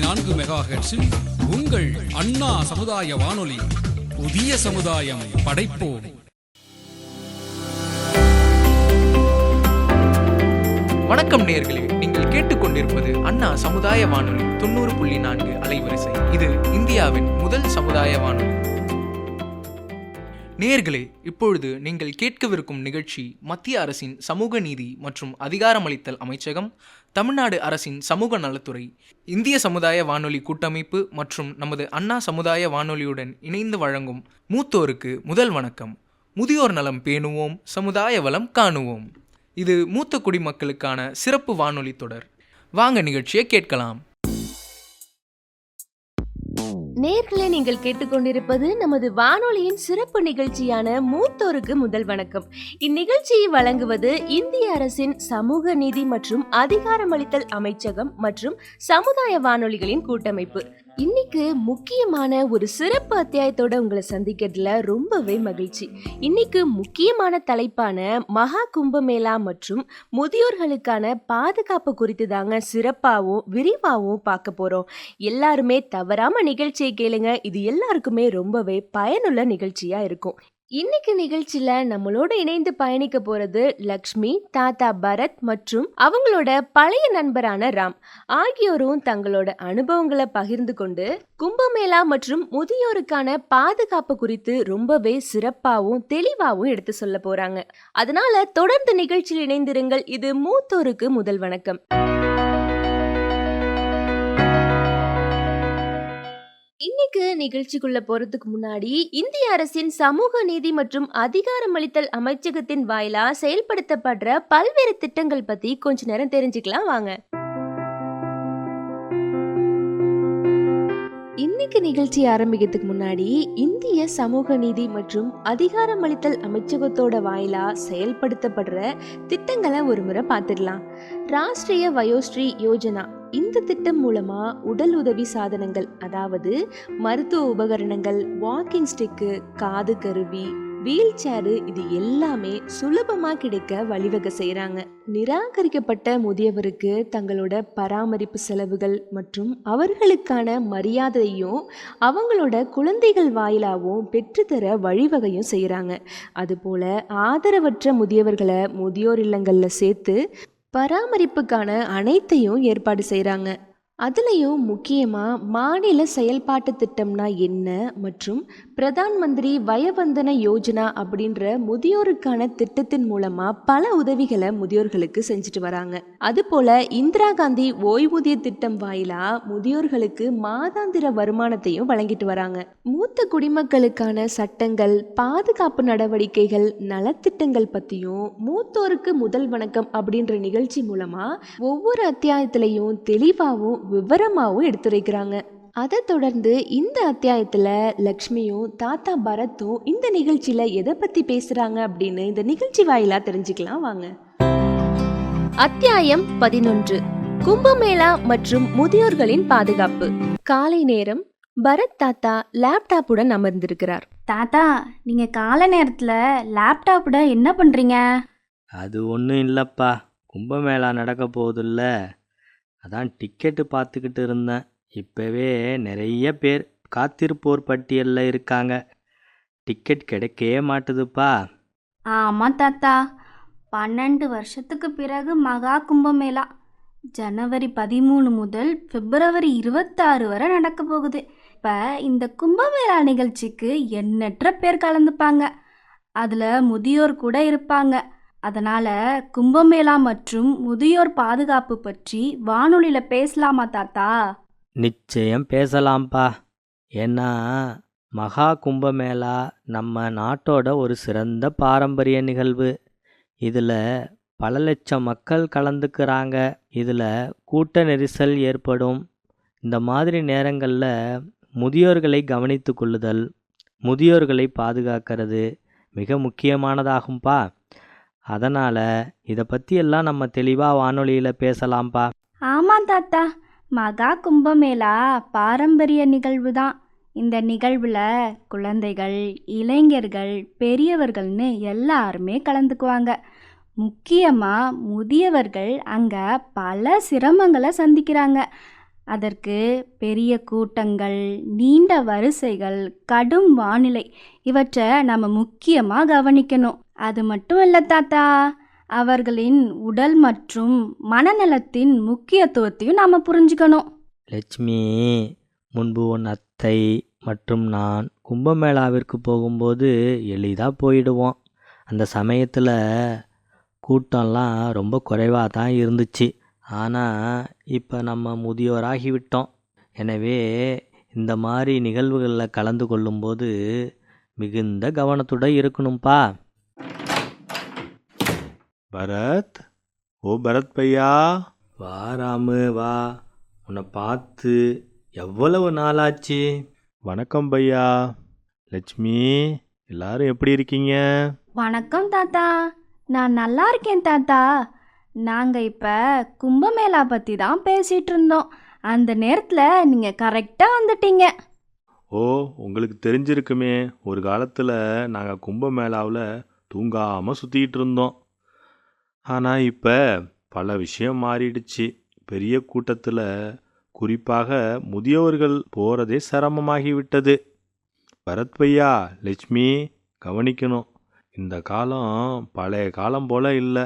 103.4 உங்கள் அண்ணா சமுதாய வானொலி. புதிய சமுதாயம் படைப்போம். வணக்கம் நேயர்களே, நீங்கள் கேட்டுக்கொண்டிருப்பது அண்ணா சமுதாய வானொலி 90.4 அலைவரிசை. இது இந்தியாவின் முதல் சமுதாய வானொலி. நேயர்களே, இப்பொழுது நீங்கள் கேட்கவிருக்கும் நிகழ்ச்சி மத்திய அரசின் சமூக நீதி மற்றும் அதிகாரமளித்தல் அமைச்சகம், தமிழ்நாடு அரசின் சமூக நலத்துறை, இந்திய சமுதாய வானொலி கூட்டமைப்பு மற்றும் நமது அண்ணா சமுதாய வானொலியுடன் இணைந்து வழங்கும் மூத்தோருக்கு முதல் வணக்கம். முதியோர் நலம் பேணுவோம், சமுதாய வளம் காணுவோம். இது மூத்த குடிமக்களுக்கான சிறப்பு வானொலி தொடர். வாங்க நிகழ்ச்சியை கேட்கலாம். நேயர்களே, நீங்கள் கேட்டுக்கொண்டிருப்பது நமது வானொலியின் சிறப்பு நிகழ்ச்சியான மூத்தோருக்கு முதல் வணக்கம். இந்நிகழ்ச்சியை வழங்குவது இந்திய அரசின் சமூக நீதி மற்றும் அதிகாரமளித்தல் அமைச்சகம் மற்றும் சமுதாய வானொலிகளின் கூட்டமைப்பு. இன்னைக்கு முக்கியமான ஒரு சிறப்பு அத்தியாயத்தோட உங்களை சந்திக்கிறதுல ரொம்பவே மகிழ்ச்சி. இன்னைக்கு முக்கியமான தலைப்பான மகா கும்பமேளா மற்றும் முதியோர்களுக்கான பாதுகாப்பு குறித்து தாங்க சிறப்பாகவும் விரிவாகவும் பார்க்க போறோம். எல்லாருமே தவறாம நிகழ்ச்சியை கேளுங்க. இது எல்லாருக்குமே ரொம்பவே பயனுள்ள நிகழ்ச்சியா இருக்கும். இன்னைக்கு நிகழ்ச்சியில நம்மளோட இணைந்து பயணிக்க போறது லக்ஷ்மி, தாத்தா பரத் மற்றும் அவங்களோட பழைய நண்பரான ராம் ஆகியோரும் தங்களோட அனுபவங்களை பகிர்ந்து கொண்டு கும்பமேளா மற்றும் முதியோருக்கான பாதுகாப்பு குறித்து ரொம்பவே சிறப்பாகவும் தெளிவாகவும் எடுத்து சொல்ல போறாங்க. அதனால தொடர்ந்து நிகழ்ச்சியில் இணைந்திருங்கள். இது மூத்தோருக்கு முதல் வணக்கம். இன்னைக்கு நிகழ்ச்சிக்குள்ள போறதுக்கு முன்னாடி இந்திய அரசின் சமூக நீதி மற்றும் அதிகாரமளித்தல் அமைச்சகத்தின் வாயிலா செயல்படுத்தப்படுற பல்வேறு திட்டங்கள் பத்தி கொஞ்ச நேரம் தெரிஞ்சுக்கலாம் வாங்க. இன்னைக்கு நிகழ்ச்சி ஆரம்பிக்கிறதுக்கு முன்னாடி இந்திய சமூக நீதி மற்றும் அதிகாரமளித்தல் அமைச்சகத்தோட வாயிலா செயல்படுத்தப்படுற திட்டங்களை ஒரு முறை பார்த்துடலாம். ராஷ்டிரிய வயோஸ்ரீ யோஜனா, இந்த திட்டம் மூலமா உடல் உதவி சாதனங்கள், அதாவது மருத்துவ உபகரணங்கள், வாக்கிங் ஸ்டிக்கு, காது கருவி, வீல் சேரு, இது எல்லாமே சுலபமா கிடைக்க வழிவகை செய்யறாங்க. நிராகரிக்கப்பட்ட முதியவருக்கு தங்களோட பராமரிப்பு செலவுகள் மற்றும் அவர்களுக்கான மரியாதையும் அவங்களோட குழந்தைகள் வாயிலாகவும் பெற்றுத்தர வழிவகையும் செய்யறாங்க. அதுபோல ஆதரவற்ற முதியவர்களை முதியோர் இல்லங்கள்ல சேர்த்து பராமரிப்புக்கான அனைத்தையும் ஏற்பாடு செய்கிறாங்க. அதுலேயும் முக்கியமாக மாநில செயல்பாட்டு திட்டம்னா என்ன மற்றும் பிரதான் மந்திரி வயவந்தன யோஜனா அப்படின்ற முதியோருக்கான திட்டத்தின் மூலமாக பல உதவிகளை முதியோர்களுக்கு செஞ்சுட்டு வராங்க. அதுபோல் இந்திரா காந்தி ஓய்வூதிய திட்டம் வாயிலா முதியோர்களுக்கு மாதாந்திர வருமானத்தையும் வழங்கிட்டு வராங்க. மூத்த குடிமக்களுக்கான சட்டங்கள், பாதுகாப்பு நடவடிக்கைகள், நலத்திட்டங்கள் பற்றியும் மூத்தோருக்கு முதல் வணக்கம் அப்படின்ற நிகழ்ச்சி மூலமாக ஒவ்வொரு அத்தியாயத்திலையும் தெளிவாகவும் விவரமாகவும் எடுத்துரைக்கிறாங்க. அதை தொடர்ந்து இந்த அத்தியாயத்துல லக்ஷ்மியும் தாத்தா பரத்தும் இந்த நிகழ்ச்சியில எதை பத்தி பேசுறாங்க அப்படின்னு இந்த நிகழ்ச்சி வாயிலா தெரிஞ்சுக்கலாம் வாங்க. அத்தியாயம் 11, கும்பமேளா மற்றும் முதியோர்களின் பாதுகாப்பு. காலை நேரம். பரத் தாத்தா லேப்டாப்புடன் அமர்ந்திருக்கிறார். தாத்தா, நீங்க காலை நேரத்துல லேப்டாப்புடன் என்ன பண்றீங்க? அது ஒன்றும் இல்லைப்பா, கும்பமேளா நடக்க போகுதுல்ல, அதான் டிக்கெட்டு பார்த்துக்கிட்டு இருந்தேன். இப்போவே நிறைய பேர் காத்திருப்போர் பட்டியலில் இருக்காங்க. டிக்கெட் கிடைக்கவே மாட்டுதுப்பா. ஆமாம் தாத்தா, 12 வருஷத்துக்கு பிறகு மகா கும்பமேளா ஜனவரி 13 முதல் பிப்ரவரி 26 வரை நடக்க போகுது. இப்போ இந்த கும்பமேளா நிகழ்ச்சிக்கு எண்ணற்ற பேர் கலந்துப்பாங்க. அதில் முதியோர் கூட இருப்பாங்க. அதனால் கும்பமேளா மற்றும் முதியோர் பாதுகாப்பு பற்றி வானொலியில் பேசலாமா தாத்தா? நிச்சயம் பேசலாம்ப்பா. ஏன்னா மகா கும்பமேளா நம்ம நாட்டோட ஒரு சிறந்த பாரம்பரிய நிகழ்வு. இதில் பல லட்சம் மக்கள் கலந்துக்கிறாங்க. இதில் கூட்ட நெரிசல் ஏற்படும். இந்த மாதிரி நேரங்களில் முதியோர்களை கவனித்து கொள்ளுதல், முதியோர்களை பாதுகாக்கிறது மிக முக்கியமானதாகும்பா. அதனால் இதை பற்றியெல்லாம் நம்ம தெளிவாக வானொலியில் பேசலாம்ப்பா. ஆமாம் தாத்தா, மகா கும்பமேளா பாரம்பரிய நிகழ்வு தான். இந்த நிகழ்வில் குழந்தைகள், இளைஞர்கள், பெரியவர்கள்னு எல்லாருமே கலந்துக்குவாங்க. முக்கியமாக முதியவர்கள் அங்கே பல சிரமங்களை சந்திக்கிறாங்க. அதற்கு பெரிய கூட்டங்கள், நீண்ட வரிசைகள், கடும் வானிலை இவற்றை நம்ம முக்கியமாக கவனிக்கணும். அது மட்டும் இல்லை தாத்தா, அவர்களின் உடல் மற்றும் மனநலத்தின் முக்கியத்துவத்தையும் நாம் புரிஞ்சுக்கணும். லட்சுமி, முன்பு உன் அத்தை மற்றும் நான் கும்பமேளாவிற்கு போகும்போது எளிதாக போயிடுவோம். அந்த சமயத்தில் கூட்டம்லாம் ரொம்ப குறைவாக தான் இருந்துச்சு. ஆனால் இப்போ நம்ம முதியோராகிவிட்டோம். எனவே இந்த மாதிரி நிகழ்வுகளில் கலந்து கொள்ளும்போது மிகுந்த கவனத்துடன் இருக்கணும்ப்பா. பரத், ஓ பரத் பையா. வா ராமு, வா. உன்னை பார்த்து எவ்வளவு நாளாச்சு. வணக்கம் பையா. லட்சுமி, எல்லாரும் எப்படி இருக்கீங்க? வணக்கம் தாத்தா, நான் நல்லா இருக்கேன் தாத்தா. நாங்கள் இப்போ கும்பமேளா பற்றி தான் பேசிகிட்டு இருந்தோம். அந்த நேரத்தில் நீங்கள் கரெக்டாக வந்துட்டீங்க. ஓ, உங்களுக்கு தெரிஞ்சிருக்குமே, ஒரு காலத்தில் நாங்கள் கும்பமேளாவில் தூங்காமல் சுற்றிக்கிட்டு இருந்தோம். ஆனால் இப்போ பல விஷயம் மாறிடுச்சு. பெரிய கூட்டத்தில் குறிப்பாக முதியோர்கள் போகிறதே சிரமமாகிவிட்டது. பரத் பையா, லட்சுமி, கவனிக்கணும். இந்த காலம் பழைய காலம் போல் இல்லை.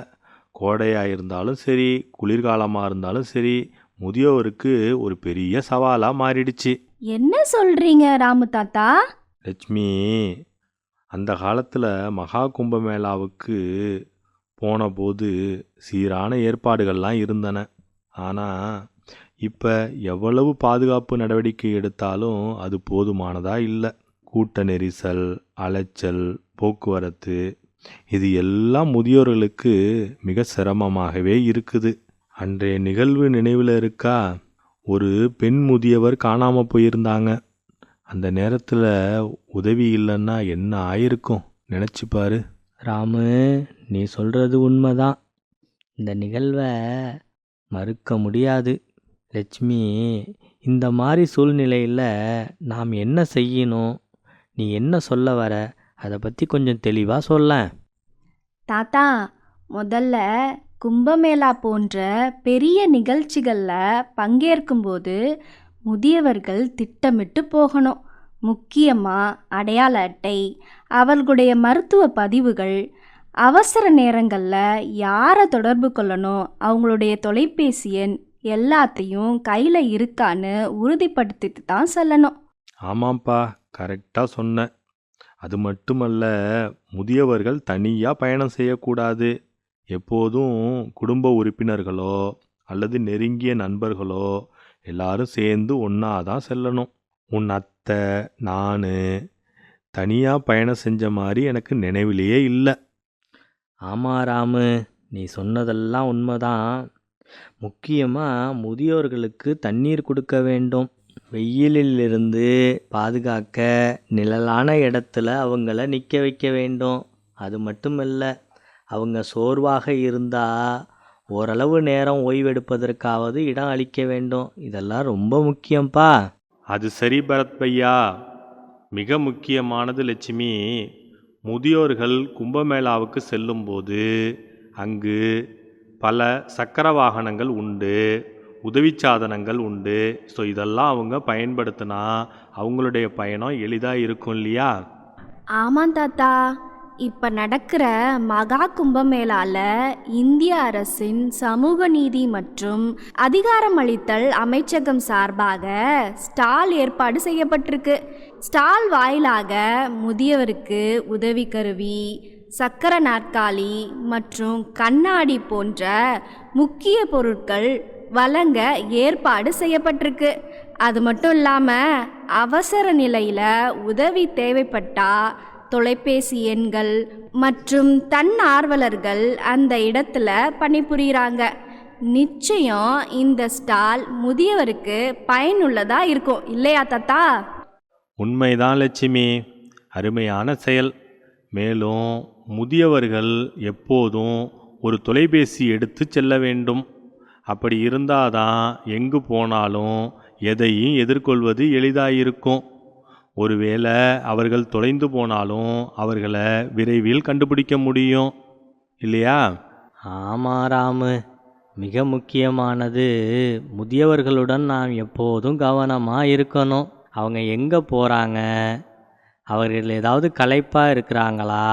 கோடையாக இருந்தாலும் சரி, குளிர்காலமாக இருந்தாலும் சரி, முதியோருக்கு ஒரு பெரிய சவாலாக மாறிடுச்சு. என்ன சொல்கிறீங்க ராமு தாத்தா? லட்சுமி, அந்த காலத்தில் மகா கும்பமேளாவுக்கு போன போது சீரான ஏற்பாடுகள்லாம் இருந்தன. ஆனால் இப்போ எவ்வளவு பாதுகாப்பு நடவடிக்கை எடுத்தாலும் அது போதுமானதாக இல்லை. கூட்ட நெரிசல், அலைச்சல், போக்குவரத்து, இது எல்லாம் முதியோர்களுக்கு மிக சிரமமாகவே இருக்குது. அன்றைய நிகழ்வு நினைவில் இருக்கா? ஒரு பெண் முதியவர் காணாமல் போயிருந்தாங்க. அந்த நேரத்தில் உதவி இல்லைன்னா என்ன ஆயிருக்கும் நினச்சி பாரு. ராமு, நீ சொல்கிறது உண்மைதான். இந்த நிகழ்வை மறுக்க முடியாது. லட்சுமி, இந்த மாதிரி சூழ்நிலையில் நாம் என்ன செய்யணும்? நீ என்ன சொல்ல வர? அதை பற்றி கொஞ்சம் தெளிவாக சொல்லேன். தாத்தா, முதல்ல கும்பமேளா போன்ற பெரிய நிகழ்ச்சிகளில் பங்கேற்கும்போது முதியவர்கள் திட்டமிட்டு போகணும். முக்கியமாக அடையாள அட்டை, அவர்களுடைய மருத்துவ பதிவுகள், அவசர நேரங்களில் யாரை தொடர்பு கொள்ளணும், அவங்களுடைய தொலைபேசி எண் எல்லாத்தையும் கையில் இருக்கான்னு உறுதிப்படுத்திட்டு தான் செல்லணும். ஆமாம்ப்பா, கரெக்டாக சொன்னேன். அது மட்டுமல்ல, முதியவர்கள் தனியாக பயணம் செய்யக்கூடாது. எப்போதும் குடும்ப உறுப்பினர்களோ அல்லது நெருங்கிய நண்பர்களோ எல்லாரும் சேர்ந்து ஒன்றா தான் செல்லணும். உன் அத்தை, நான் தனியாக பயணம் செஞ்ச மாதிரி எனக்கு நினைவிலேயே இல்லை. ஆமாம் ராமு, நீ சொன்னதெல்லாம் உண்மைதான். முக்கியமாக முதியோர்களுக்கு தண்ணீர் கொடுக்க வேண்டும். வெயிலிலிருந்து பாதுகாக்க நிழலான இடத்துல அவங்கள நிற்க வைக்க வேண்டும். அது மட்டுமல்ல, அவங்க சோர்வாக இருந்தால் ஓரளவு நேரம் ஓய்வெடுப்பதற்காவது இடம் அளிக்க வேண்டும். இதெல்லாம் ரொம்ப முக்கியம்ப்பா. அது சரி பரத் பையா, மிக முக்கியமானது லட்சுமி. முதியோர்கள் கும்பமேளாவுக்கு செல்லும்போது அங்கு பல சக்கர வாகனங்கள் உண்டு, உதவி சாதனங்கள் உண்டு. ஸோ இதெல்லாம் அவங்க பயன்படுத்தினா அவங்களுடைய பயணம் எளிதாக இருக்கும் இல்லையா? ஆமாம் தாத்தா, இப்போ நடக்கிற மகா கும்பமேளால இந்திய அரசின் சமூக நீதி மற்றும் அதிகாரமளித்தல் அமைச்சகம் சார்பாக ஸ்டால் ஏற்பாடு செய்யப்பட்டிருக்கு. ஸ்டால் வாயிலாக முதியவருக்கு உதவி கருவி, சக்கர நாற்காலி மற்றும் கண்ணாடி போன்ற முக்கிய பொருட்கள் வழங்க ஏற்பாடு செய்யப்பட்டிருக்கு. அது மட்டும் இல்லாமல் அவசர நிலையில் உதவி தேவைப்பட்டா தொலைபேசி எண்கள் மற்றும் தன்னார்வலர்கள் அந்த இடத்துல பணிபுரிகிறாங்க. நிச்சயம் இந்த ஸ்டால் முதியவருக்கு பயனுள்ளதாக இருக்கும் இல்லையா தாத்தா? உண்மைதான் லட்சுமி, அருமையான செயல். மேலும் முதியவர்கள் எப்போதும் ஒரு தொலைபேசி எடுத்து செல்ல வேண்டும். அப்படி இருந்தாதான் எங்கு போனாலும் எதையும் எதிர்கொள்வது எளிதாயிருக்கும். ஒருவேளை அவர்கள் தொலைந்து போனாலும் அவர்களை விரைவில் கண்டுபிடிக்க முடியும் இல்லையா? ஆமாம் ராமு, மிக முக்கியமானது, முதியவர்களுடன் நாம் எப்போதும் கவனமாக இருக்கணும். அவங்க எங்கே போகிறாங்க, அவர்கள் ஏதாவது களைப்பாக இருக்கிறாங்களா,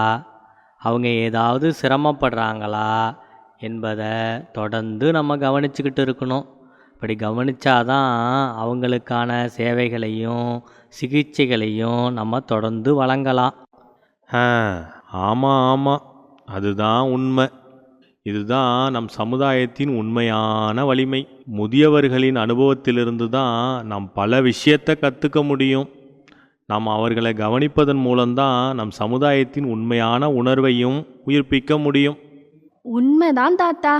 அவங்க ஏதாவது சிரமப்படுறாங்களா என்பதை தொடர்ந்து நம்ம கவனிச்சுக்கிட்டு இருக்கணும். இப்படி கவனித்தாதான் அவங்களுக்கான சேவைகளையும் சிகிச்சைகளையும் நம்ம தொடர்ந்து வழங்கலாம். ஆமாம் ஆமாம், அதுதான் உண்மை. இதுதான் நம் சமுதாயத்தின் உண்மையான வலிமை. முதியவர்களின் அனுபவத்திலிருந்து தான் நாம் பல விஷயத்தை கற்றுக்க முடியும். நாம் அவர்களை கவனிப்பதன் மூலம்தான் நம் சமுதாயத்தின் உண்மையான உணர்வையும் உயிர்ப்பிக்க முடியும். உண்மைதான் தாத்தா.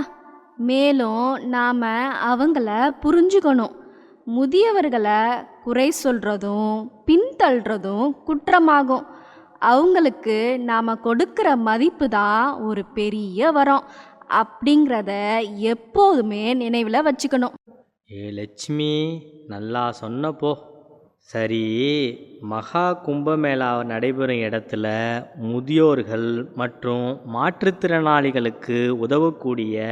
மேலும் நாம் அவங்கள புரிஞ்சுக்கணும். முதியவர்களை குறை சொல்கிறதும் பின்தள்ளுறதும் குற்றமாகும். அவங்களுக்கு நாம் கொடுக்குற மதிப்பு தான் ஒரு பெரிய வரம் அப்படிங்கிறத எப்போதுமே நினைவில் வச்சுக்கணும். லட்சுமி, நல்லா சொன்னப்போ. சரி, மகா கும்பமேளா நடைபெறும் இடத்துல முதியோர்கள் மற்றும் மாற்றுத்திறனாளிகளுக்கு உதவக்கூடிய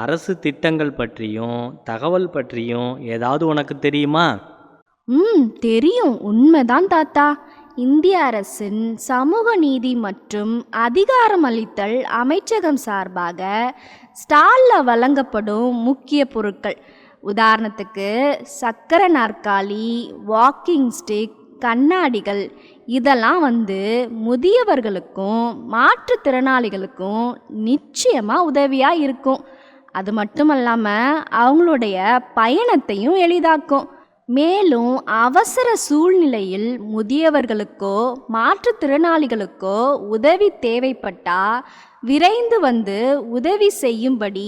அரசு திட்டங்கள் பற்றியும் தகவல் பற்றியும் ஏதாவது உனக்கு தெரியுமா? தெரியும். உண்மைதான் தாத்தா. இந்திய அரசின் சமூக நீதி மற்றும் அதிகாரமளித்தல் அமைச்சகம் சார்பாக ஸ்டாலில் வழங்கப்படும் முக்கிய பொருட்கள், உதாரணத்துக்கு சக்கர நாற்காலி, வாக்கிங் ஸ்டிக், கண்ணாடிகள், இதெல்லாம் முதியவர்களுக்கும் மாற்றுத்திறனாளிகளுக்கும் நிச்சயமாக உதவியாக இருக்கும். அது மட்டும் இல்லாமல் அவங்களுடைய பயணத்தையும் எளிதாக்கும். மேலும் அவசர சூழ்நிலையில் முதியவர்களுக்கோ மாற்றுத்திறனாளிகளுக்கோ உதவி தேவைப்பட்டால் விரைந்து உதவி செய்யும்படி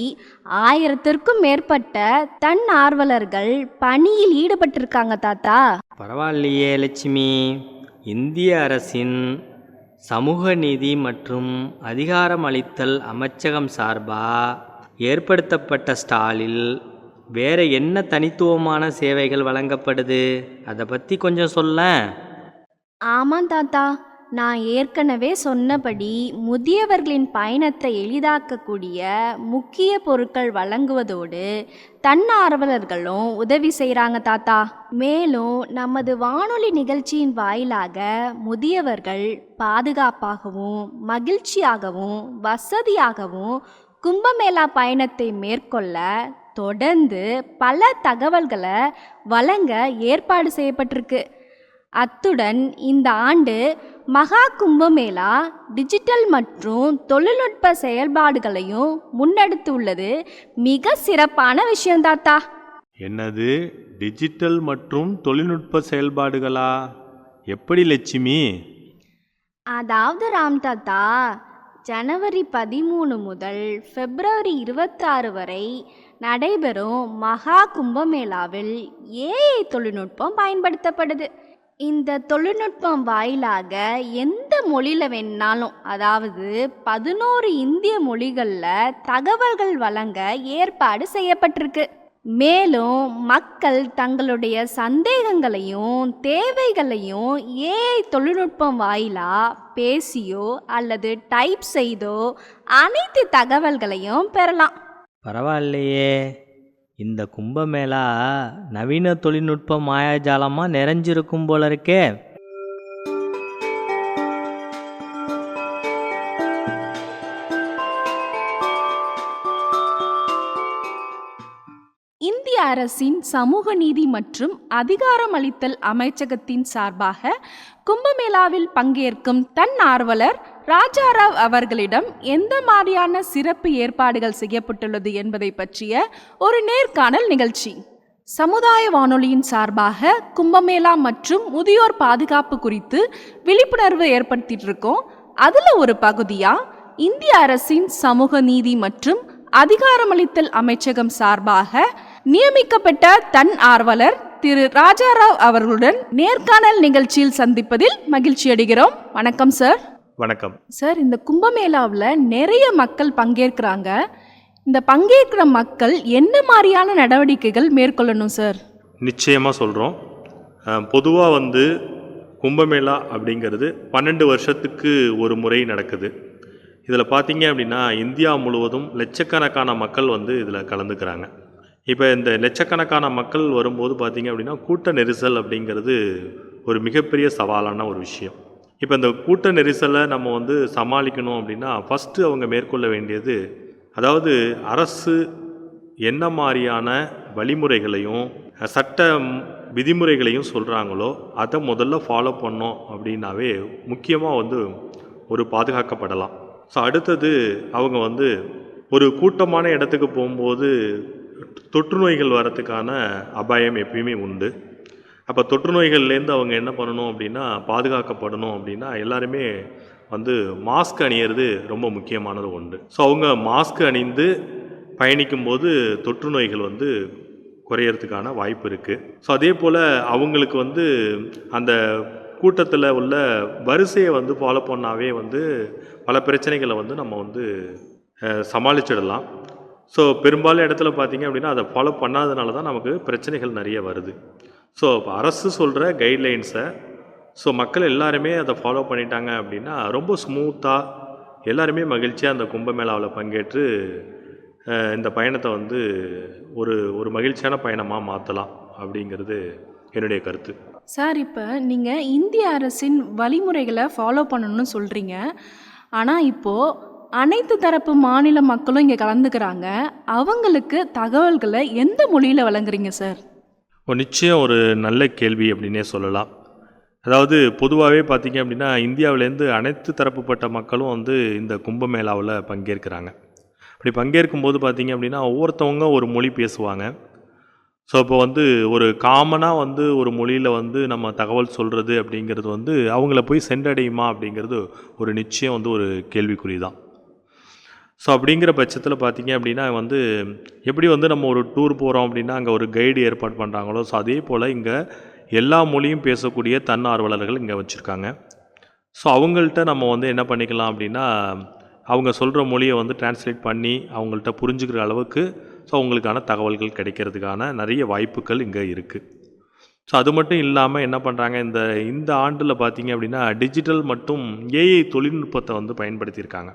1000க்கும் மேற்பட்ட தன்னார்வலர்கள் பணியில் ஈடுபட்டிருக்காங்க தாத்தா. பரவாயில்லையே லட்சுமி. இந்திய அரசின் சமூக நீதி மற்றும் அதிகாரமளித்தல் அமைச்சகம் சார்பாக ஏற்படுத்தப்பட்ட ஸ்டாலில் வேறு என்ன தனித்துவமான சேவைகள் வழங்கப்படுது? அதை பற்றி கொஞ்சம் சொல்லேன். ஆமாம் தாத்தா, நான் ஏற்கனவே சொன்னபடி முதியவர்களின் பயணத்தை எளிதாக்கக்கூடிய முக்கிய பொருட்கள் வழங்குவதோடு தன்னார்வலர்களும் உதவி செய்கிறாங்க தாத்தா. மேலும் நமது வானொலி நிகழ்ச்சியின் வாயிலாக முதியவர்கள் பாதுகாப்பாகவும் மகிழ்ச்சியாகவும் வசதியாகவும் கும்பமேளா பயணத்தை மேற்கொள்ள தொடர்ந்து பல தகவல்களை வழங்க ஏற்பாடு செய்யப்பட்டிருக்கு. அத்துடன் இந்த ஆண்டு மகா கும்பமேளா டிஜிட்டல் மற்றும் தொழில்நுட்ப செயல்பாடுகளையும் முன்னெடுத்துள்ளது மிக சிறப்பான விஷயம் தாத்தா. என்னது, டிஜிட்டல் மற்றும் தொழில்நுட்ப செயல்பாடுகளா? எப்படி லட்சுமி? அதாவது ராம் தாத்தா, ஜனவரி 13 முதல் பிப்ரவரி 26 வரை நடைபெறும் மகா கும்பமேளாவில் ஏஐ தொழில்நுட்பம் பயன்படுத்தப்படுது. இந்த தொழில்நுட்பம் வாயிலாக எந்த மொழியில் வேணாலும், அதாவது 11 இந்திய மொழிகளில் தகவல்கள் வழங்க ஏற்பாடு செய்யப்பட்டிருக்கு. மேலும் மக்கள் தங்களுடைய சந்தேகங்களையும் தேவைகளையும் ஏஐ தொழில்நுட்பம் வாயிலாக பேசியோ அல்லது டைப் செய்தோ அனைத்து தகவல்களையும் பெறலாம். பரவாயில்லையே. இந்த கும்பமேளா நவீன தொழில்நுட்ப மாயாஜாலமாக நிறைஞ்சிருக்கும் போல இருக்கே. இந்திய அரசின் சமூக நீதி மற்றும் அதிகாரமளித்தல் அமைச்சகத்தின் சார்பாக கும்பமேளாவில் பங்கேற்கும் தன்னார்வலர் ராஜாராவ் அவர்களிடம் எந்த மாதிரியான சிறப்பு ஏற்பாடுகள் செய்யப்பட்டுள்ளது என்பதை பற்றிய ஒரு நேர்காணல் நிகழ்ச்சி. சமுதாய வானொலியின் சார்பாக கும்பமேளா மற்றும் முதியோர் பாதுகாப்பு குறித்து விழிப்புணர்வு ஏற்படுத்திட்டு இருக்கோம். அதில் ஒரு பகுதியாக இந்திய அரசின் சமூக நீதி மற்றும் அதிகாரமளித்தல் அமைச்சகம் சார்பாக நியமிக்கப்பட்ட தன் ஆர்வலர் திரு ராஜாராவ் அவர்களுடன் நேர்காணல் நிகழ்ச்சியில் சந்திப்பதில் மகிழ்ச்சி அடைகிறோம். வணக்கம் சார். வணக்கம் சார். இந்த கும்பமேளாவில் நிறைய மக்கள் பங்கேற்கிறாங்க. இந்த பங்கேற்கிற மக்கள் என்ன மாதிரியான நடவடிக்கைகள் மேற்கொள்ளணும் சார்? நிச்சயமாக சொல்கிறோம். பொதுவாக கும்பமேளா அப்படிங்கிறது 12 வருஷத்துக்கு ஒரு முறை நடக்குது. இதில் பார்த்தீங்க அப்படின்னா இந்தியா முழுவதும் லட்சக்கணக்கான மக்கள் வந்து இதில் கலந்துக்கிறாங்க. இப்போ இந்த லட்சக்கணக்கான மக்கள் வரும்போது பார்த்தீங்க அப்படின்னா கூட்ட நெரிசல் அப்படிங்கிறது ஒரு மிகப்பெரிய சவாலான ஒரு விஷயம். இப்போ இந்த கூட்ட நெரிசலை நம்ம வந்து சமாளிக்கணும் அப்படின்னா ஃபஸ்ட்டு அவங்க மேற்கொள்ள வேண்டியது, அதாவது அரசு என்ன மாதிரியான வழிமுறைகளையும் சட்ட விதிமுறைகளையும் சொல்கிறாங்களோ அதை முதல்ல ஃபாலோ பண்ணோம் அப்படின்னாவே முக்கியமாக வந்து ஒரு பாதுகாக்கப்படலாம். ஸோ அடுத்தது அவங்க வந்து ஒரு கூட்டமான இடத்துக்கு போகும்போது தொற்று நோய்கள் வரத்துக்கான அபாயம் எப்பயுமே உண்டு. அப்போ தொற்று நோய்கள்லேருந்து அவங்க என்ன பண்ணணும் அப்படின்னா பாதுகாக்கப்படணும் அப்படின்னா எல்லாருமே வந்து மாஸ்க் அணியிறது ரொம்ப முக்கியமானது ஒன்று. ஸோ அவங்க மாஸ்க் அணிந்து பயணிக்கும்போது தொற்று நோய்கள் வந்து குறையறதுக்கான வாய்ப்பு இருக்குது. ஸோ அதே போல் அவங்களுக்கு வந்து அந்த கூட்டத்தில் உள்ள வரிசையை வந்து ஃபாலோ பண்ணாவே வந்து பல பிரச்சனைகளை வந்து நம்ம வந்து சமாளிச்சிடலாம். ஸோ பெரும்பாலும் இடத்துல பார்த்திங்க அப்படின்னா அதை ஃபாலோ பண்ணாதனால தான் நமக்கு பிரச்சனைகள் நிறைய வருது. ஸோ அரசு சொல்கிற கைட்லைன்ஸை மக்கள் எல்லாருமே அதை ஃபாலோ பண்ணிட்டாங்க அப்படின்னா ரொம்ப ஸ்மூத்தாக எல்லாருமே மகிழ்ச்சியாக அந்த கும்பமேளாவில் பங்கேற்று இந்த பயணத்தை வந்து ஒரு மகிழ்ச்சியான பயணமாக மாற்றலாம் அப்படிங்கிறது என்னுடைய கருத்து. சார், இப்போ நீங்கள் இந்திய அரசின் வழிமுறைகளை ஃபாலோ பண்ணணும்னு சொல்கிறீங்க. ஆனால் இப்போது அனைத்து தரப்பு மாநில மக்களும் இங்கே கலந்துக்கிறாங்க. அவங்களுக்கு தகவல்களை எந்த மொழியில் வழங்குறீங்க சார்? நிச்சயம் ஒரு நல்ல கேள்வி அப்படின்னே சொல்லலாம். அதாவது பொதுவாகவே பார்த்திங்க அப்படின்னா இந்தியாவிலேருந்து அனைத்து தரப்புப்பட்ட மக்களும் வந்து இந்த கும்பமேளாவில் பங்கேற்கிறாங்க. அப்படி பங்கேற்கும்போது பார்த்திங்க அப்படின்னா ஒவ்வொருத்தவங்க ஒரு மொழி பேசுவாங்க. ஸோ இப்போ வந்து ஒரு காமனாக வந்து ஒரு மொழியில் வந்து நம்ம தகவல் சொல்கிறது அப்படிங்கிறது வந்து அவங்கள போய் சென்றடையுமா அப்படிங்கிறது ஒரு நிச்சயம் வந்து ஒரு கேள்விக்குறி தான். ஸோ அப்படிங்கிற பட்சத்தில் பார்த்திங்க அப்படின்னா வந்து எப்படி வந்து நம்ம ஒரு டூர் போகிறோம் அப்படின்னா அங்கே ஒரு கைடு ஏற்பாடு பண்ணுறாங்களோ, ஸோ அதே போல் இங்கே எல்லா மொழியும் பேசக்கூடிய தன்னார்வலர்கள் இங்கே வச்சுருக்காங்க. ஸோ அவங்கள்ட்ட நம்ம வந்து என்ன பண்ணிக்கலாம் அப்படின்னா அவங்க சொல்கிற மொழியை வந்து டிரான்ஸ்லேட் பண்ணி அவங்கள்ட்ட புரிஞ்சுக்கிற அளவுக்கு ஸோ அவங்களுக்கான தகவல்கள் கிடைக்கிறதுக்கான நிறைய வாய்ப்புகள் இங்கே இருக்குது. ஸோ அது மட்டும் இல்லாமல் என்ன பண்ணுறாங்க, இந்த ஆண்டில் பார்த்திங்க அப்படின்னா டிஜிட்டல் மற்றும் ஏஐ தொழில்நுட்பத்தை வந்து பயன்படுத்தியிருக்காங்க.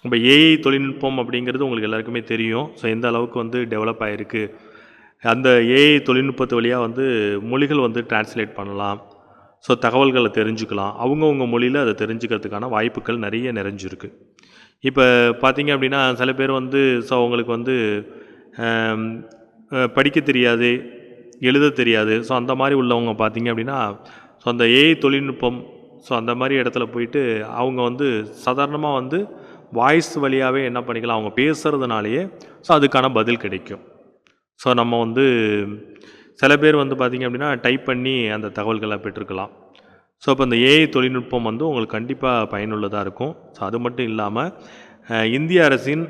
இப்போ ஏஐ தொழில்நுட்பம் அப்படிங்கிறது உங்களுக்கு எல்லாருக்குமே தெரியும். ஸோ எந்த அளவுக்கு வந்து டெவலப் ஆகிருக்கு. அந்த ஏஐ தொழில்நுட்பத்து வழியாக வந்து மொழிகள் வந்து டிரான்ஸ்லேட் பண்ணலாம். ஸோ தகவல்களை தெரிஞ்சுக்கலாம். அவங்கவுங்க மொழியில் அதை தெரிஞ்சுக்கிறதுக்கான வாய்ப்புகள் நிறைய நிறைஞ்சிருக்கு. இப்போ பார்த்திங்க அப்படின்னா சில பேர் வந்து ஸோ அவங்களுக்கு வந்து படிக்க தெரியாது, எழுத தெரியாது. ஸோ அந்த மாதிரி உள்ளவங்க பார்த்திங்க அப்படின்னா ஸோ அந்த ஏஐ தொழில்நுட்பம் ஸோ அந்த மாதிரி இடத்துல போயிட்டு அவங்க வந்து சாதாரணமாக வந்து வாய்ஸ் வழியாகவே என்ன பண்ணிக்கலாம், அவங்க பேசுகிறதுனாலேயே ஸோ அதுக்கான பதில் கிடைக்கும். ஸோ நம்ம வந்து சில பேர் வந்து பார்த்திங்க அப்படின்னா டைப் பண்ணி அந்த தகவல்களை பெற்றுக்கலாம். ஸோ இப்போ இந்த ஏஐ தொழில்நுட்பம் வந்து உங்களுக்கு கண்டிப்பாக பயனுள்ளதாக இருக்கும். ஸோ அது மட்டும் இல்லாமல் இந்திய அரசின்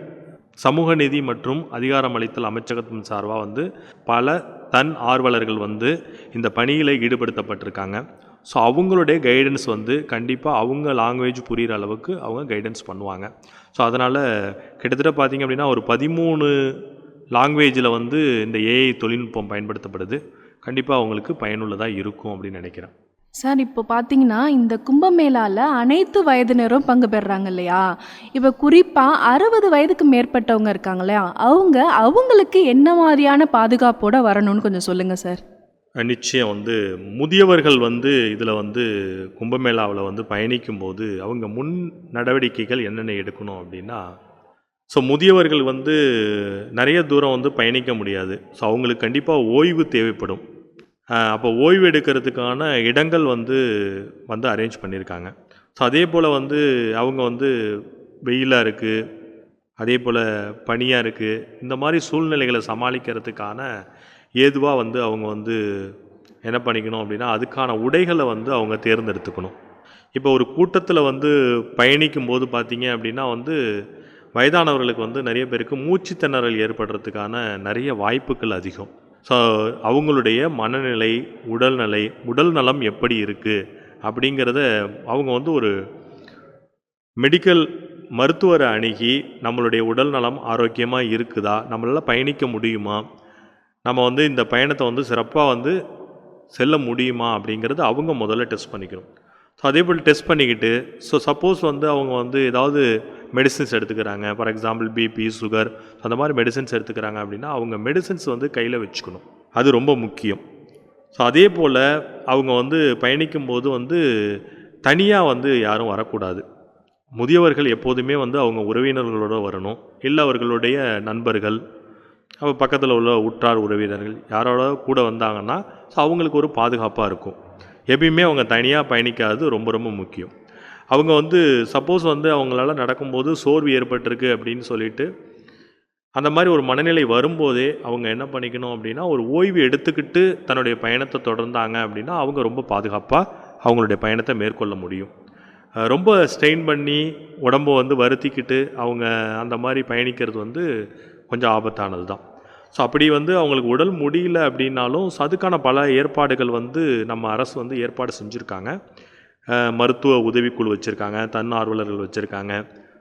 சமூக நீதி மற்றும் அதிகாரமளித்தல் அமைச்சகத்தின் சார்பாக வந்து பல தன் ஆர்வலர்கள் வந்து இந்த பணியில் ஈடுபடுத்தப்பட்டிருக்காங்க. ஸோ அவங்களுடைய கைடன்ஸ் வந்து கண்டிப்பாக அவங்க லாங்குவேஜ் புரிகிற அளவுக்கு அவங்க கைடன்ஸ் பண்ணுவாங்க. ஸோ அதனால் கிட்டத்தட்ட பார்த்திங்க அப்படின்னா ஒரு 13 லாங்குவேஜில் வந்து இந்த ஏஐ தொழில்நுட்பம் பயன்படுத்தப்படுது. கண்டிப்பாக அவங்களுக்கு பயனுள்ளதாக இருக்கும் அப்படின்னு நினைக்கிறேன். சார், இப்போ பார்த்தீங்கன்னா இந்த கும்பமேளாவில் அனைத்து வயதினரும் பங்கு பெறுறாங்க இல்லையா? இப்போ குறிப்பாக 60 வயதுக்கு மேற்பட்டவங்க இருக்காங்க இல்லையா? அவங்களுக்கு என்ன மாதிரியான பாதுகாப்போடு வரணும்னு கொஞ்சம் சொல்லுங்கள் சார். நிச்சயம் வந்து முதியவர்கள் வந்து இதில் வந்து கும்பமேளாவில் வந்து பயணிக்கும்போது அவங்க முன் நடவடிக்கைகள் என்னென்ன எடுக்கணும் அப்படின்னா, ஸோ முதியவர்கள் வந்து நிறைய தூரம் வந்து பயணிக்க முடியாது. ஸோ அவங்களுக்கு கண்டிப்பாக ஓய்வு தேவைப்படும். அப்போ ஓய்வு எடுக்கிறதுக்கான இடங்கள் வந்து அரேஞ்ச் பண்ணியிருக்காங்க. ஸோ அதே போல் வந்து அவங்க வந்து வெயிலாக இருக்குது, அதே போல் பனியாக இருக்குது, இந்த மாதிரி சூழ்நிலைகளை சமாளிக்கிறதுக்கான ஏதுவாக வந்து அவங்க வந்து என்ன பண்ணிக்கணும் அப்படின்னா அதுக்கான உடைகளை வந்து அவங்க தேர்ந்தெடுத்துக்கணும். இப்போ ஒரு கூட்டத்தில் வந்து பயணிக்கும் போது பார்த்திங்க அப்படின்னா வந்து வயதானவர்களுக்கு வந்து நிறைய பேருக்கு மூச்சு திணறல் ஏற்படுறதுக்கான நிறைய வாய்ப்புகள் அதிகம். ஸோ அவங்களுடைய மனநிலை, உடல் நலம் எப்படி இருக்குது அப்படிங்கிறத அவங்க வந்து ஒரு மெடிக்கல் மருத்துவரை அணுகி நம்மளுடைய உடல் நலம் ஆரோக்கியமாக இருக்குதா, நம்மளால் பயணிக்க முடியுமா, நம்ம வந்து இந்த பயணத்தை வந்து சிறப்பாக வந்து செல்ல முடியுமா அப்படிங்கிறது அவங்க முதல்ல டெஸ்ட் பண்ணிக்கணும். ஸோ அதே போல் டெஸ்ட் பண்ணிக்கிட்டு ஸோ சப்போஸ் வந்து அவங்க வந்து ஏதாவது மெடிசின்ஸ் எடுத்துக்கிறாங்க, ஃபார் எக்ஸாம்பிள் பிபி, சுகர், அந்த மாதிரி மெடிசின்ஸ் எடுத்துக்கிறாங்க அப்படின்னா அவங்க மெடிசின்ஸ் வந்து கையில் வச்சுக்கணும். அது ரொம்ப முக்கியம். ஸோ அதே போல் அவங்க வந்து பயணிக்கும்போது வந்து தனியாக வந்து யாரும் வரக்கூடாது. முதியவர்கள் எப்போதுமே வந்து அவங்க உறவினர்களோடு வரணும், இல்லை அவர்களுடைய நண்பர்கள், பக்கத்தில் உள்ள உற்றார் உறவினர்கள் யாரோட கூட வந்தாங்கன்னா ஸோ அவங்களுக்கு ஒரு பாதுகாப்பாக இருக்கும். எப்பயுமே அவங்க தனியாக பயணிக்காதது ரொம்ப ரொம்ப முக்கியம். அவங்க வந்து சப்போஸ் வந்து அவங்களால நடக்கும்போது சோர்வு ஏற்பட்டிருக்கு அப்படின்னு சொல்லிட்டு அந்த மாதிரி ஒரு மனநிலை வரும்போதே அவங்க என்ன பண்ணிக்கணும் அப்படின்னா ஒரு ஓய்வு எடுத்துக்கிட்டு தன்னுடைய பயணத்தை தொடர்ந்தாங்க அப்படின்னா அவங்க ரொம்ப பாதுகாப்பாக அவங்களுடைய பயணத்தை மேற்கொள்ள முடியும். ரொம்ப ஸ்ட்ரெயின் பண்ணி உடம்பை வந்து வருத்திக்கிட்டு அவங்க அந்த மாதிரி பயணிக்கிறது வந்து கொஞ்சம் ஆபத்தானது தான். ஸோ அப்படி வந்து அவங்களுக்கு உடல் முடியல அப்படின்னாலும் அதுக்கான பல ஏற்பாடுகள் வந்து நம்ம அரசு வந்து ஏற்பாடு செஞ்சுருக்காங்க. மருத்துவ உதவிக்குழு வச்சுருக்காங்க, தன்னார்வலர்கள் வச்சுருக்காங்க.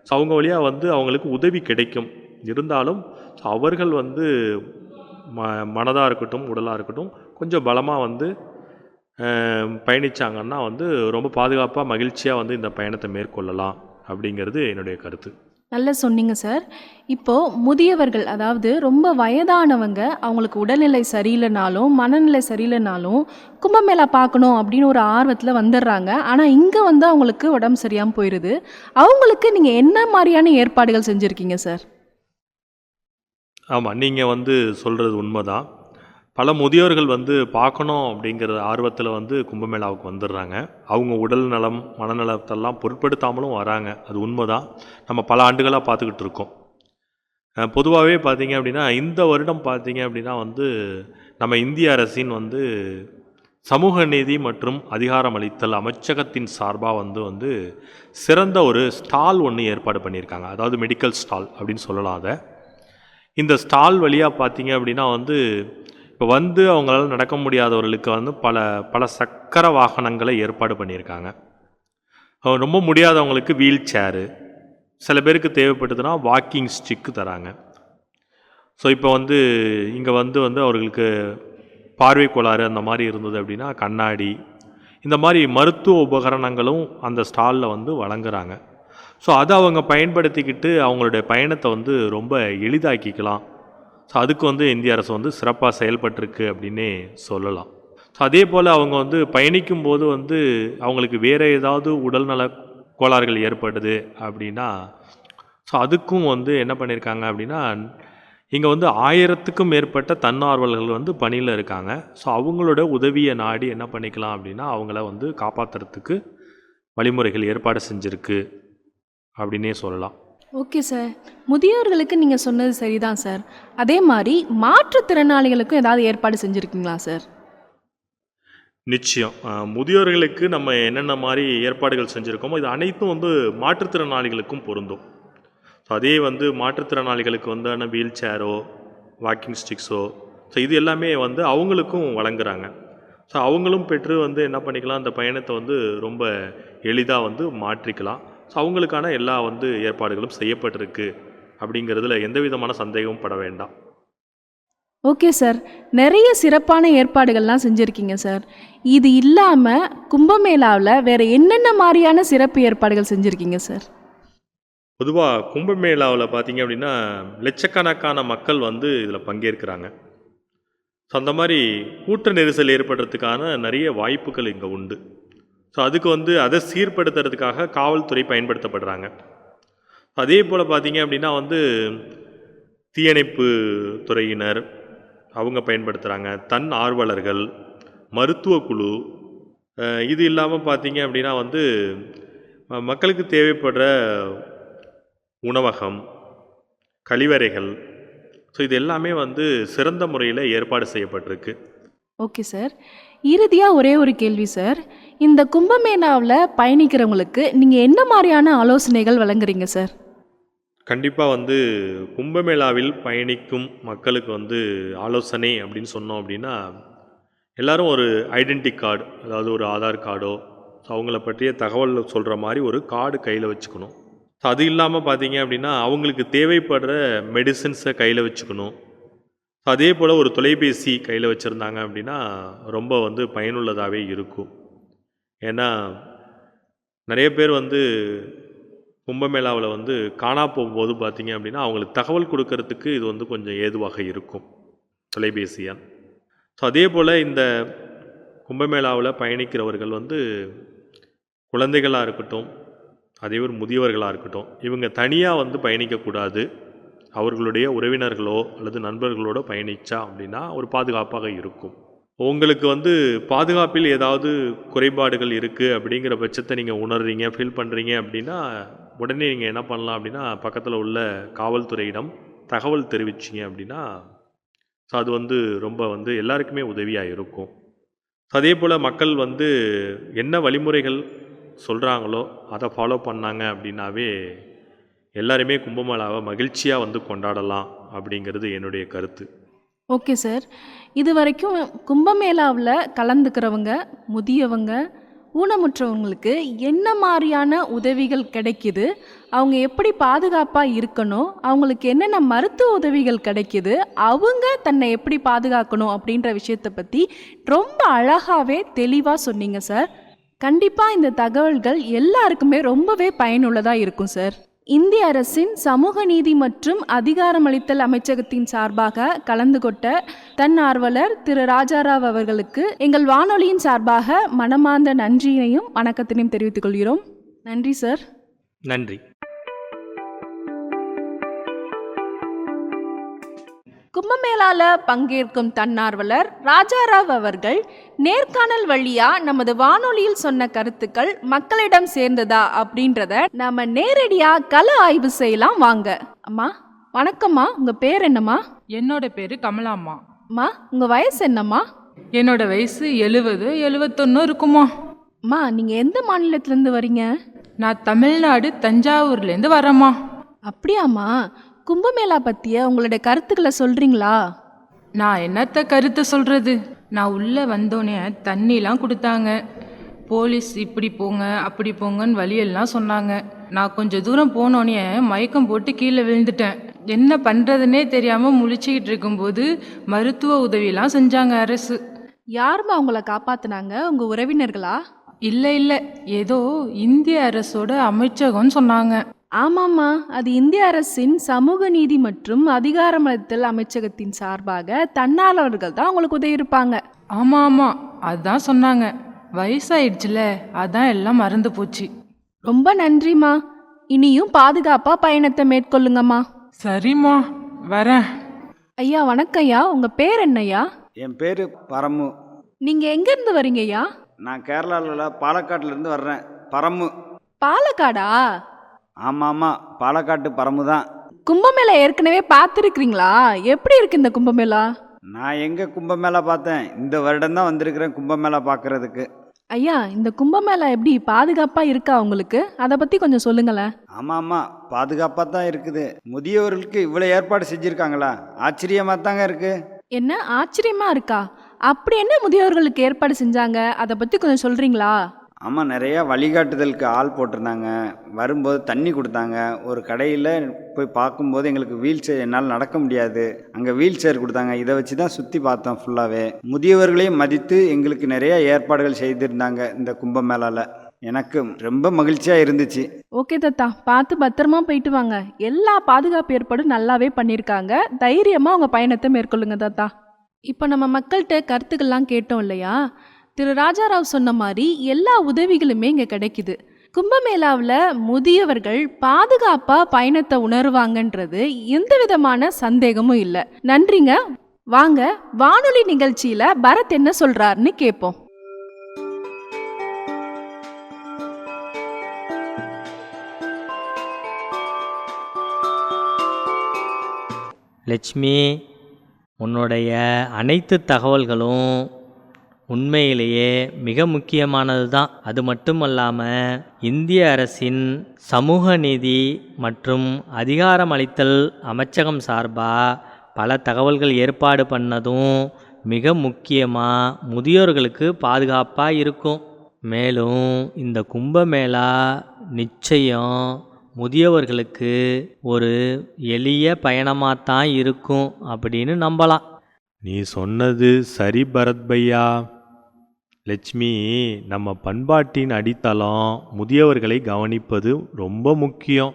ஸோ அவங்க வழியாக வந்து அவங்களுக்கு உதவி கிடைக்கும். இருந்தாலும் ஸோ அவர்கள் வந்து மனதாக இருக்கட்டும் உடலாக இருக்கட்டும் கொஞ்சம் பலமாக வந்து பயணித்தாங்கன்னா வந்து ரொம்ப பாதுகாப்பாக மகிழ்ச்சியாக வந்து இந்த பயணத்தை மேற்கொள்ளலாம் அப்படிங்கிறது என்னுடைய கருத்து. நல்லா சொன்னீங்க சார். இப்போது முதியவர்கள், அதாவது ரொம்ப வயதானவங்க, அவங்களுக்கு உடல்நிலை சரியில்லைனாலும் மனநிலை சரியில்லைனாலும் கும்பமேளா பார்க்கணும் அப்படின்னு ஒரு ஆர்வத்தில் வந்துடுறாங்க. ஆனால் இங்கே வந்து அவங்களுக்கு உடம்பு சரியாமல் போயிடுது. அவங்களுக்கு நீங்கள் என்ன மாதிரியான ஏற்பாடுகள் செஞ்சுருக்கீங்க சார்? ஆமாம், நீங்கள் வந்து சொல்கிறது உண்மைதான். பல முதியோர்கள் வந்து பார்க்கணும் அப்படிங்கிற ஆர்வத்தில் வந்து கும்பமேளாவுக்கு வந்துடுறாங்க. அவங்க உடல் நலம் மனநலத்தெல்லாம் பொருட்படுத்தாமலும் வராங்க. அது உண்மைதான். நம்ம பல ஆண்டுகளாக பார்த்துக்கிட்டு இருக்கோம். பொதுவாகவே பார்த்தீங்க அப்படின்னா இந்த வருடம் பார்த்தீங்க அப்படின்னா வந்து நம்ம இந்திய அரசின் வந்து சமூக நீதி மற்றும் அதிகாரமளித்தல் அமைச்சகத்தின் சார்பாக வந்து சிறந்த ஒரு ஸ்டால் ஒன்று ஏற்பாடு பண்ணியிருக்காங்க. அதாவது மெடிக்கல் ஸ்டால் அப்படின்னு சொல்லலாம். அதை இந்த ஸ்டால் வழியாக பார்த்தீங்க அப்படின்னா வந்து இப்போ வந்து அவங்களால நடக்க முடியாதவர்களுக்கு வந்து பல சக்கர வாகனங்களை ஏற்பாடு பண்ணியிருக்காங்க. ரொம்ப முடியாதவங்களுக்கு வீல் சேரு, சில பேருக்கு தேவைப்பட்டதுன்னா வாக்கிங் ஸ்டிக்கு தராங்க. ஸோ இப்போ வந்து இங்கே வந்து அவர்களுக்கு பார்வை கோளாறு அந்த மாதிரி இருந்தது அப்படின்னா கண்ணாடி, இந்த மாதிரி மருத்துவ உபகரணங்களும் அந்த ஸ்டாலில் வந்து வழங்குறாங்க. ஸோ அதை அவங்க பயன்படுத்திக்கிட்டு அவங்களுடைய பயணத்தை வந்து ரொம்ப எளிதாக்கிக்கலாம். ஸோ அதுக்கு வந்து இந்திய அரசு வந்து சிறப்பாக செயல்பட்டிருக்கு அப்படின்னே சொல்லலாம். ஸோ அதே போல் அவங்க வந்து பயணிக்கும்போது வந்து அவங்களுக்கு வேறு ஏதாவது உடல்நல கோளாறுகள் ஏற்படுது அப்படின்னா ஸோ அதுக்கும் வந்து என்ன பண்ணியிருக்காங்க அப்படின்னா இங்கே வந்து 1000க்கும் மேற்பட்ட தன்னார்வலர்கள் வந்து பணியில் இருக்காங்க. ஸோ அவங்களோட உதவியை நாடி என்ன பண்ணிக்கலாம் அப்படின்னா அவங்கள வந்து காப்பாற்றுறதுக்கு வழிமுறைகள் ஏற்பாடு செஞ்சுருக்கு அப்படின்னே சொல்லலாம். Okay sir. முதியோர்களுக்கு நீங்கள் சொன்னது சரிதான் சார். அதே மாதிரி மாற்றுத்திறனாளிகளுக்கும் ஏதாவது ஏற்பாடு செஞ்சுருக்கீங்களா சார்? நிச்சயம். முதியோர்களுக்கு நம்ம என்னென்ன மாதிரி ஏற்பாடுகள் செஞ்சுருக்கோமோ இது அனைத்தும் வந்து மாற்றுத்திறனாளிகளுக்கும் பொருந்தும். ஸோ அதே வந்து மாற்றுத்திறனாளிகளுக்கு வந்து வீல் சேரோ வாக்கிங் ஸ்டிக்ஸோ ஸோ இது எல்லாமே வந்து அவங்களுக்கும் வழங்குறாங்க. ஸோ அவங்களும் பெற்று வந்து என்ன பண்ணிக்கலாம், அந்த பயணத்தை வந்து ரொம்ப எளிதாக வந்து மாற்றிக்கலாம். ஸோ அவங்களுக்கான எல்லா வந்து ஏற்பாடுகளும் செய்யப்பட்டிருக்கு அப்படிங்கிறதுல எந்த விதமான சந்தேகமும் பட வேண்டாம். Okay sir. நிறைய சிறப்பான ஏற்பாடுகள்லாம் செஞ்சுருக்கீங்க சார். இது இல்லாமல் கும்பமேளாவில் வேறு என்னென்ன மாதிரியான சிறப்பு ஏற்பாடுகள் செஞ்சுருக்கீங்க சார்? பொதுவாக கும்பமேளாவில் பார்த்தீங்க அப்படின்னா லட்சக்கணக்கான மக்கள் வந்து இதில் பங்கேற்கிறாங்க. ஸோ அந்த மாதிரி கூட்ட நெரிசல் ஏற்படுறதுக்கான நிறைய வாய்ப்புகள் இங்கே உண்டு. ஸோ அதுக்கு வந்து அதை சீர்படுத்துறதுக்காக காவல்துறை பயன்படுத்தப்படுறாங்க. அதே போல் பார்த்தீங்க அப்படின்னா வந்து தீயணைப்பு துறையினர் அவங்க பயன்படுத்துகிறாங்க, தன் ஆர்வலர்கள், மருத்துவ குழு. இது இல்லாமல் பார்த்தீங்க அப்படின்னா வந்து மக்களுக்கு தேவைப்படுற உணவகம், கழிவறைகள், ஸோ இது எல்லாமே வந்து சிறந்த முறையில் ஏற்பாடு செய்யப்பட்டிருக்கு. Okay sir. இறுதியாக ஒரே ஒரு கேள்வி சார். இந்த கும்பமேளாவில் பயணிக்கிறவங்களுக்கு நீங்கள் என்ன மாதிரியான ஆலோசனைகள் வழங்குறீங்க சார்? கண்டிப்பாக வந்து கும்பமேளாவில் பயணிக்கும் மக்களுக்கு வந்து ஆலோசனை அப்படின்னு சொன்னோம் அப்படின்னா எல்லாரும் ஒரு ஐடென்டி கார்டு, அதாவது ஒரு ஆதார் கார்டோ அவங்கள பற்றிய தகவல் சொல்கிற மாதிரி ஒரு கார்டு கையில் வச்சுக்கணும். அது இல்லாமல் பார்த்தீங்க அப்படின்னா அவங்களுக்கு தேவைப்படுற மெடிசின்ஸை கையில் வச்சுக்கணும். அதே போல் ஒரு தொலைபேசி கையில் வச்சுருந்தாங்க அப்படின்னா ரொம்ப வந்து பயனுள்ளதாகவே இருக்கும். ஏன்னா நிறைய பேர் வந்து கும்பமேளாவில் வந்து காணா போகும்போது பார்த்தீங்க அப்படின்னா அவங்களுக்கு தகவல் கொடுக்கறதுக்கு இது வந்து கொஞ்சம் ஏதுவாக இருக்கும், தொலைபேசி எண். ஸோ அதே போல் இந்த கும்பமேளாவில் பயணிக்கிறவர்கள் வந்து குழந்தைகளாக இருக்கட்டும், அதே ஒரு முதியவர்களாக இருக்கட்டும், இவங்க தனியாக வந்து பயணிக்கக்கூடாது. அவர்களுடைய உறவினர்களோ அல்லது நண்பர்களோடு பயணித்தா அப்படின்னா ஒரு பாதுகாப்பாக இருக்கும். உங்களுக்கு வந்து பாதுகாப்பில் ஏதாவது குறைபாடுகள் இருக்குது அப்படிங்கிற பட்சத்தை நீங்கள் உணர்றீங்க, ஃபீல் பண்ணுறீங்க அப்படின்னா உடனே நீங்கள் என்ன பண்ணலாம் அப்படின்னா பக்கத்தில் உள்ள காவல்துறையிடம் தகவல் தெரிவிச்சிங்க அப்படின்னா ஸோ அது வந்து ரொம்ப வந்து எல்லாருக்குமே உதவியாக இருக்கும். அதே போல் மக்கள் வந்து என்ன வழிமுறைகள் சொல்கிறாங்களோ அதை ஃபாலோ பண்ணாங்க அப்படின்னாவே எல்லாருமே கும்பமேளாவை மகிழ்ச்சியாக வந்து கொண்டாடலாம் அப்படிங்கிறது என்னுடைய கருத்து. Okay sir. இது வரைக்கும் கும்பமேளாவில் கலந்துக்கிறவங்க, முதியவங்க, ஊனமுற்றவங்களுக்கு என்ன மாதிரியான உதவிகள் கிடைக்குது, அவங்க எப்படி பாதுகாப்பாக இருக்கணும், அவங்களுக்கு என்னென்ன மருத்துவ உதவிகள் கிடைக்குது, அவங்க தன்னை எப்படி பாதுகாக்கணும் அப்படின்ற விஷயத்தை பற்றி ரொம்ப அழகாகவே தெளிவாக சொன்னீங்க சார். கண்டிப்பாக இந்த தகவல்கள் எல்லாருக்குமே ரொம்பவே பயனுள்ளதாக இருக்கும் சார். இந்திய அரசின் சமூக நீதி மற்றும் அதிகாரமளித்தல் அமைச்சகத்தின் சார்பாக கலந்து கொண்ட தன்னார்வலர் திரு ராஜாராவ் அவர்களுக்கு எங்கள் வானொலியின் சார்பாக மனமார்ந்த நன்றியையும் வணக்கத்தினையும் தெரிவித்துக் கொள்கிறோம். நன்றி சார். நன்றி. கும்பமேளால பங்கேற்கும் தன்னார்வலர் ராஜாராவ் அவர்கள் நேர்காணல் வழியா நமது வானொலியில் சொன்ன கருத்துக்கள் மக்களிடம் சேர்ந்ததா அப்படின்றத நாம நேரடியா கள ஆய்வு செய்யலாம் வாங்க. அம்மா வணக்கம்மா, உங்க பேர் என்னம்மா? என்னோட பேர் கமலாம்மா. அம்மா உங்க வயசு என்னம்மா? என்னோட வயசு 70-71 இருக்குமா. அம்மா நீங்க எந்த மாநிலத்திலேருந்து வரீங்க? நான் தமிழ்நாடு தஞ்சாவூர்லேருந்து வரேம்மா. அப்படியாம்மா, கும்பமேளா பற்றிய உங்களுடைய கருத்துக்களை சொல்கிறீங்களா? நான் என்னத்த கருத்தை சொல்கிறது, நான் உள்ளே வந்தோடனே தண்ணிலாம் கொடுத்தாங்க, போலீஸ் இப்படி போங்க அப்படி போங்கன்னு வழியெல்லாம் சொன்னாங்க. நான் கொஞ்சம் தூரம் போனோடனே மயக்கம் போட்டு கீழே விழுந்துட்டேன். என்ன பண்ணுறதுனே தெரியாமல் முழிச்சிக்கிட்டு இருக்கும்போது மருத்துவ உதவியெல்லாம் செஞ்சாங்க அரசு. யாரும்மா உங்களை காப்பாற்றினாங்க? உங்கள் உறவினர்களா? இல்லை, ஏதோ இந்திய அரசோட அமைச்சகம்னு சொன்னாங்க. ஆமாம்மா, அது இந்திய அரசின் சமூக நீதி மற்றும் அதிகாரமளித்தல் அமைச்சகத்தின் சார்பாக தன்னார்வலர்கள் தான் உங்களுக்கு உதவி இருப்பாங்க. ஆமாம், அதுதான் சொன்னாங்க. வயசாயிடுச்சுல, அதான் எல்லாம் மறந்து போச்சு. ரொம்ப நன்றிம்மா. இனியும் பாதுகாப்பாக பயணத்தை மேற்கொள்ளுங்கம்மா. சரிம்மா, வரேன். ஐயா வணக்கம் ஐயா, உங்கள் பேர் என்னய்யா? என் பேர் பரமு. நீங்கள் எங்கேருந்து வரீங்க ஐயா? நான் கேரளாவில் பாலக்காட்டிலேருந்து வர்றேன். பரமு. பாலக்காடா? ஆமாம், பாலக்காட்டு பரமு தான். கும்பமேளா ஏற்கனவே பார்த்துருக்கிறீங்களா? எப்படி இருக்கு இந்த கும்பமேளா? நான் எங்கே கும்பமேளா பார்த்தேன், இந்த வருடம் தான் வந்திருக்கிறேன் கும்பமேளா பார்க்குறதுக்கு. ஐயா இந்த கும்பமேளா எப்படி பாதுகாப்பாக இருக்கா உங்களுக்கு? அதை பற்றி கொஞ்சம் சொல்லுங்களேன். ஆமாம், பாதுகாப்பாக தான் இருக்குது. முதியவர்களுக்கு இவ்வளோ ஏற்பாடு செஞ்சுருக்காங்களா, ஆச்சரியமாக தாங்க இருக்குது. என்ன ஆச்சரியமா இருக்கா? அப்படி என்ன முதியோர்களுக்கு ஏற்பாடு செஞ்சாங்க, அதை பற்றி கொஞ்சம் சொல்கிறீங்களா? ஆமாம், நிறையா வழிகாட்டுதலுக்கு ஆள் போட்டிருந்தாங்க. வரும்போது தண்ணி கொடுத்தாங்க. ஒரு கடையில் போய் பார்க்கும்போது எங்களுக்கு வீல் சேர், என்னால் நடக்க முடியாது, அங்கே வீல் சேர் கொடுத்தாங்க. இதை வச்சு தான் சுற்றி பார்த்தோம் ஃபுல்லாகவே. முதியவர்களையும் மதித்து எங்களுக்கு நிறையா ஏற்பாடுகள் செய்திருந்தாங்க இந்த கும்பமேளாவில். எனக்கு ரொம்ப மகிழ்ச்சியாக இருந்துச்சு. ஓகே தாத்தா, பார்த்து பத்திரமா போயிட்டு வாங்க. எல்லா பாதுகாப்பு ஏற்பாடும் நல்லாவே பண்ணியிருக்காங்க. தைரியமாக உங்கள் பயணத்தை மேற்கொள்ளுங்க தாத்தா. இப்போ நம்ம மக்கள்கிட்ட கருத்துக்கள்லாம் கேட்டோம் இல்லையா? திரு ராஜாராவ் சொன்ன மாதிரி எல்லா உதவிகளுமே இங்கே கிடைக்குது. கும்பமேளாவில் முதியவர்கள் பாதுகாப்பாக பயணத்தை உணர்வாங்கன்றது எந்த விதமான சந்தேகமும் இல்லை. நன்றிங்க. வாங்க வானொலி நிகழ்ச்சியில் பரத் என்ன சொல்கிறாருன்னு கேட்போம். லட்சுமி, உன்னுடைய அனைத்து தகவல்களும் உண்மையிலேயே மிக முக்கியமானது தான். அது மட்டுமல்லாமல் இந்திய அரசின் சமூக நீதி மற்றும் அதிகாரமளித்தல் அமைச்சகம் சார்பாக பல தகவல்கள் ஏற்பாடு பண்ணதும் மிக முக்கியமாக முதியோர்களுக்கு பாதுகாப்பாக இருக்கும். மேலும் இந்த கும்பமேளா நிச்சயம் முதியவர்களுக்கு ஒரு எளிய பயணமாக தான் இருக்கும் அப்படின்னு நம்பலாம். நீ சொன்னது சரி பரத் பையா. லட்சுமி, நம்ம பண்பாட்டின் அடித்தளம் முதியவர்களை கவனிப்பது ரொம்ப முக்கியம்.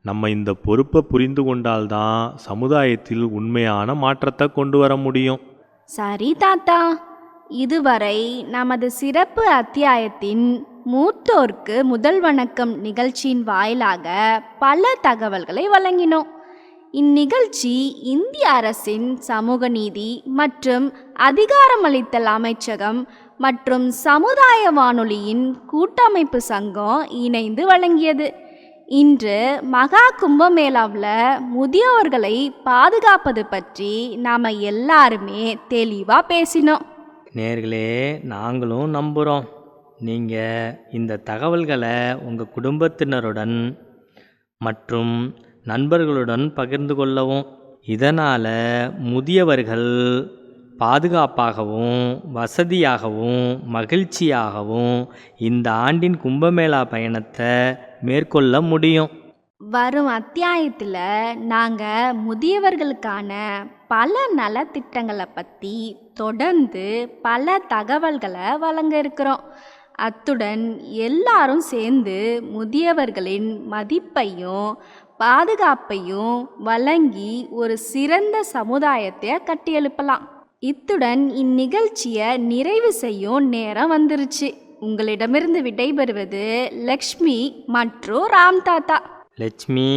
நம்ம இந்த பொறுப்பை புரிந்து கொண்டால்தான் சமுதாயத்தில் உண்மையான மாற்றத்தை கொண்டு வர முடியும். சரி தாத்தா, இதுவரை நமது சிறப்பு அத்தியாயத்தின் மூத்தோர்க்கு முதல் வணக்கம் நிகழ்ச்சியின் வாயிலாக பல தகவல்களை வழங்கினோம். இந்நிகழ்ச்சி இந்திய அரசின் சமூக நீதி மற்றும் அதிகாரமளித்தல் அமைச்சகம் மற்றும் சமுதாய வானொலியின் கூட்டமைப்பு சங்கம் இணைந்து வழங்கியது. இன்று மகா கும்பமேளாவில் முதியோர்களை பாதுகாப்பது பற்றி நாம் எல்லாருமே தெளிவாக பேசினோம். நேர்களே, நாங்களும் நம்புகிறோம் நீங்கள் இந்த தகவல்களை உங்கள் குடும்பத்தினருடன் மற்றும் நண்பர்களுடன் பகிர்ந்து கொள்ளவும். இதனால் முதியவர்கள் பாதுகாப்பாகவும் வசதியாகவும் மகிழ்ச்சியாகவும் இந்த ஆண்டின் கும்பமேளா பயணத்தை மேற்கொள்ள முடியும். வரும் அத்தியாயத்தில் நாங்கள் முதியவர்களுக்கான பல நலத்திட்டங்களை பற்றி தொடர்ந்து பல தகவல்களை வழங்க இருக்கிறோம். அத்துடன் எல்லாரும் சேர்ந்து முதியவர்களின் மதிப்பையும் பாதுகாப்பையும் வழங்கி ஒரு சிறந்த சமுதாயத்தை கட்டியெழுப்பலாம். இத்துடன் இந்நிகழ்ச்சியை நிறைவு செய்யும் நேரம் வந்துருச்சு. உங்களிடமிருந்து விடைபெறுவது லக்ஷ்மி மற்றும் ராம் தாத்தா. லட்சுமி,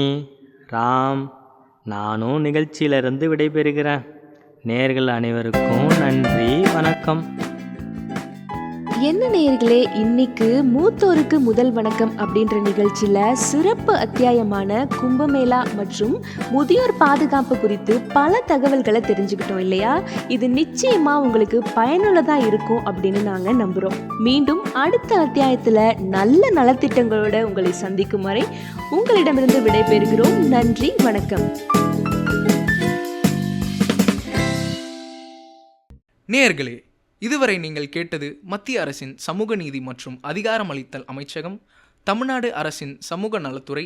ராம், நானும் நிகழ்ச்சியிலிருந்து விடைபெறுகிறேன். நேர்கள் அனைவருக்கும் நன்றி, வணக்கம். என்ன நேயர்களே, இன்னைக்கு மூத்தோருக்கு முதல் வணக்கம் அப்படின்ற நிகழ்ச்சியில் சிறப்பு அத்தியாயமான கும்பமேளா மற்றும் முதியோர் பாதுகாப்பு குறித்து பல தகவல்களை தெரிஞ்சுக்கிட்டோம் இல்லையா? இது நிச்சயமா உங்களுக்கு பயனுள்ளதாக இருக்கும் அப்படின்னு நாங்கள் நம்புகிறோம். மீண்டும் அடுத்த அத்தியாயத்தில் நல்ல நலத்திட்டங்களோட உங்களை சந்திக்கும் வரை உங்களிடமிருந்து விடைபெறுகிறோம். நன்றி, வணக்கம். நேயர்களே, இதுவரை நீங்கள் கேட்டது மத்திய அரசின் சமூக நீதி மற்றும் அதிகாரமளித்தல் அமைச்சகம், தமிழ்நாடு அரசின் சமூக நலத்துறை,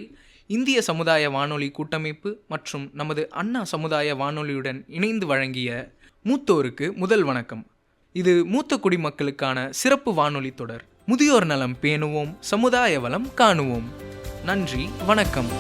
இந்திய சமுதாய வானொலி கூட்டமைப்பு மற்றும் நமது அண்ணா சமுதாய வானொலியுடன் இணைந்து வழங்கிய மூத்தோருக்கு முதல் வணக்கம். இது மூத்த குடிமக்களுக்கான சிறப்பு வானொலி தொடர். முதியோர் நலம் பேணுவோம், சமுதாய வளம் காணுவோம். நன்றி, வணக்கம்.